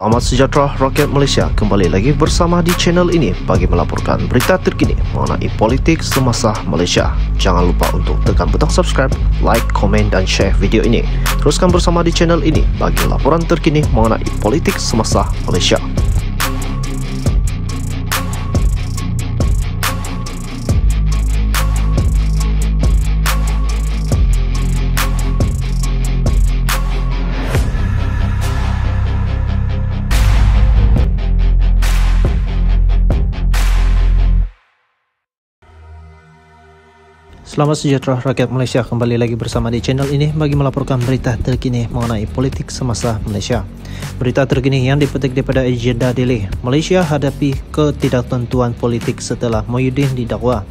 Amat sejahtera rakyat Malaysia, kembali lagi bersama di channel ini bagi melaporkan berita terkini mengenai politik semasa Malaysia. Jangan lupa untuk tekan butang subscribe, like, komen dan share video ini. Teruskan bersama di channel ini bagi laporan terkini mengenai politik semasa Malaysia. Selamat sejahtera rakyat Malaysia, kembali lagi bersama di channel ini bagi melaporkan berita terkini mengenai politik semasa Malaysia. Berita terkini yang dipetik daripada Agenda Daily. Malaysia hadapi ketidaktentuan politik setelah Muhyiddin didakwa.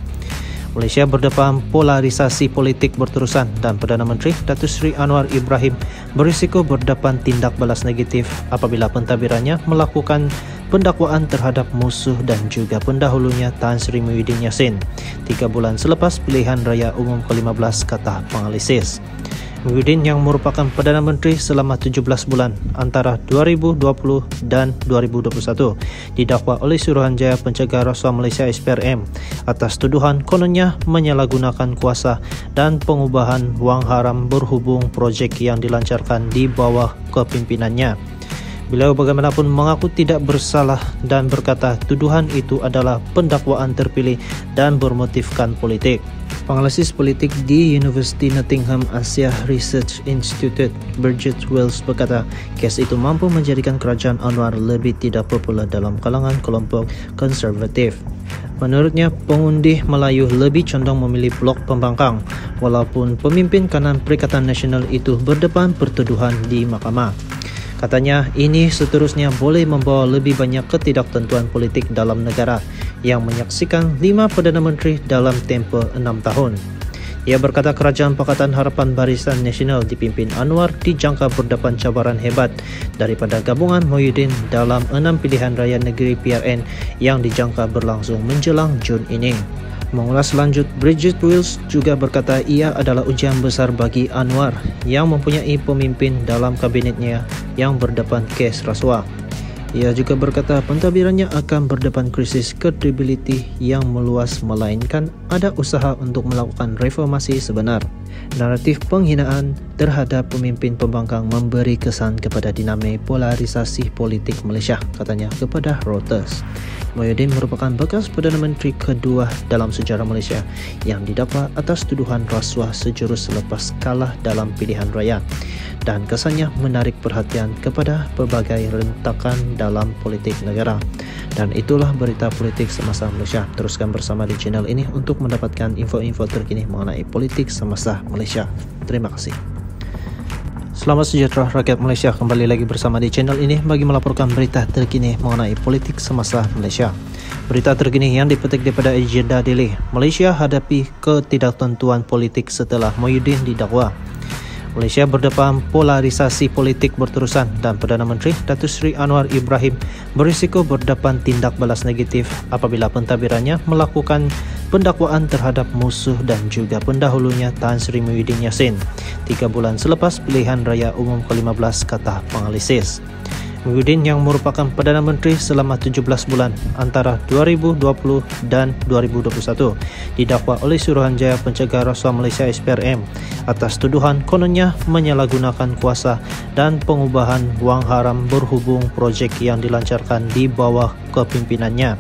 Malaysia berdepan polarisasi politik berterusan dan Perdana Menteri Datuk Seri Anwar Ibrahim berisiko berdepan tindak balas negatif apabila pentadbirannya melakukan pendakwaan terhadap musuh dan juga pendahulunya Tan Sri Muhyiddin Yassin 3 bulan selepas pilihan raya umum ke-15, kata penganalisis. Muhyiddin yang merupakan Perdana Menteri selama 17 bulan antara 2020 dan 2021 didakwa oleh Suruhanjaya Pencegah Rasuah Malaysia SPRM atas tuduhan kononnya menyalahgunakan kuasa dan pengubahan wang haram berhubung projek yang dilancarkan di bawah kepimpinannya. Beliau bagaimanapun mengaku tidak bersalah dan berkata tuduhan itu adalah pendakwaan terpilih dan bermotifkan politik. Penganalisis politik di University Nottingham Asia Research Institute, Bridget Wells, berkata kes itu mampu menjadikan kerajaan Anwar lebih tidak popular dalam kalangan kelompok konservatif. Menurutnya, pengundi Melayu lebih condong memilih blok pembangkang walaupun pemimpin kanan Perikatan Nasional itu berdepan pertuduhan di mahkamah. Katanya, ini seterusnya boleh membawa lebih banyak ketidaktentuan politik dalam negara yang menyaksikan 5 Perdana Menteri dalam tempoh 6 tahun. Ia berkata kerajaan Pakatan Harapan Barisan Nasional dipimpin Anwar dijangka berdepan cabaran hebat daripada gabungan Muhyiddin dalam 6 pilihan raya negeri PRN yang dijangka berlangsung menjelang Jun ini. Mengulas lanjut, Bridget Wells juga berkata ia adalah ujian besar bagi Anwar yang mempunyai pemimpin dalam kabinetnya yang berdepan kes rasuah. Ia juga berkata pentadbirannya akan berdepan krisis kredibiliti yang meluas melainkan ada usaha untuk melakukan reformasi sebenar. Naratif penghinaan terhadap pemimpin pembangkang memberi kesan kepada dinamik polarisasi politik Malaysia, katanya kepada Reuters. Muhyiddin merupakan bekas Perdana Menteri kedua dalam sejarah Malaysia yang didakwa atas tuduhan rasuah sejurus selepas kalah dalam pilihan raya dan kesannya menarik perhatian kepada pelbagai rentakan dalam politik negara. Dan itulah berita politik semasa Malaysia. Teruskan bersama di channel ini untuk mendapatkan info-info terkini mengenai politik semasa Malaysia. Terima kasih. Selamat sejahtera rakyat Malaysia, kembali lagi bersama di channel ini bagi melaporkan berita terkini mengenai politik semasa Malaysia. Berita terkini yang dipetik daripada Agenda Daily. Malaysia hadapi ketidaktentuan politik setelah Muhyiddin didakwa. Malaysia berdepan polarisasi politik berterusan dan Perdana Menteri Datuk Seri Anwar Ibrahim berisiko berdepan tindak balas negatif apabila pentadbirannya melakukan pendakwaan terhadap musuh dan juga pendahulunya Tan Sri Muhyiddin Yassin 3 bulan selepas pilihan raya umum ke-15, kata penganalisis. Muhyiddin yang merupakan Perdana Menteri selama 17 bulan antara 2020 dan 2021 didakwa oleh Suruhanjaya Pencegah Rasuah Malaysia SPRM atas tuduhan kononnya menyalahgunakan kuasa dan pengubahan wang haram berhubung projek yang dilancarkan di bawah kepimpinannya.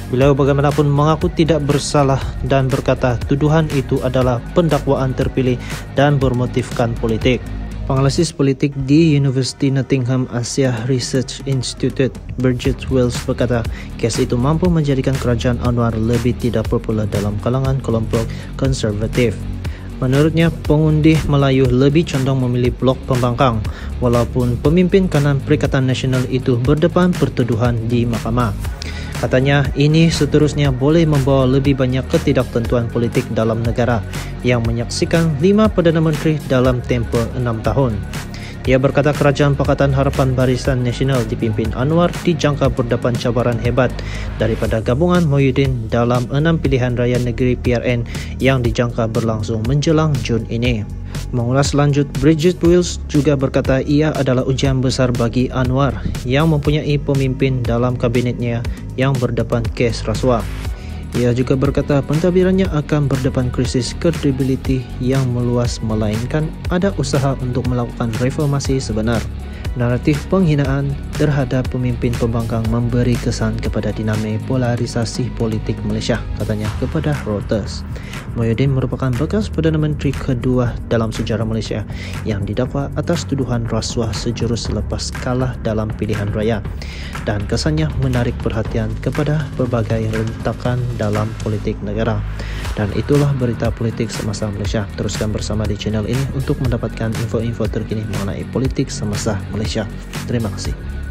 Beliau bagaimanapun mengaku tidak bersalah dan berkata tuduhan itu adalah pendakwaan terpilih dan bermotifkan politik. Penganalisis politik di University Nottingham Asia Research Institute, Bridget Wells, berkata kes itu mampu menjadikan kerajaan Anwar lebih tidak popular dalam kalangan kelompok konservatif. Menurutnya, pengundi Melayu lebih condong memilih blok pembangkang walaupun pemimpin kanan Perikatan Nasional itu berdepan pertuduhan di mahkamah. Katanya, ini seterusnya boleh membawa lebih banyak ketidaktentuan politik dalam negara yang menyaksikan 5 Perdana Menteri dalam tempoh 6 tahun. Ia berkata kerajaan Pakatan Harapan Barisan Nasional dipimpin Anwar dijangka berdepan cabaran hebat daripada gabungan Muhyiddin dalam 6 pilihan raya negeri PRN yang dijangka berlangsung menjelang Jun ini. Mengulas lanjut, Bridget Wills juga berkata ia adalah ujian besar bagi Anwar yang mempunyai pemimpin dalam kabinetnya yang berdepan kes rasuah. Ia juga berkata pentadbirannya akan berdepan krisis kredibiliti yang meluas melainkan ada usaha untuk melakukan reformasi sebenar. Naratif penghinaan terhadap pemimpin pembangkang memberi kesan kepada dinamik polarisasi politik Malaysia, katanya kepada Reuters. Muhyiddin merupakan bekas Perdana Menteri kedua dalam sejarah Malaysia yang didakwa atas tuduhan rasuah sejurus selepas kalah dalam pilihan raya dan kesannya menarik perhatian kepada berbagai rentakan dalam politik negara. Dan itulah berita politik semasa Malaysia. Teruskan bersama di channel ini untuk mendapatkan info-info terkini mengenai politik semasa Malaysia. Terima kasih.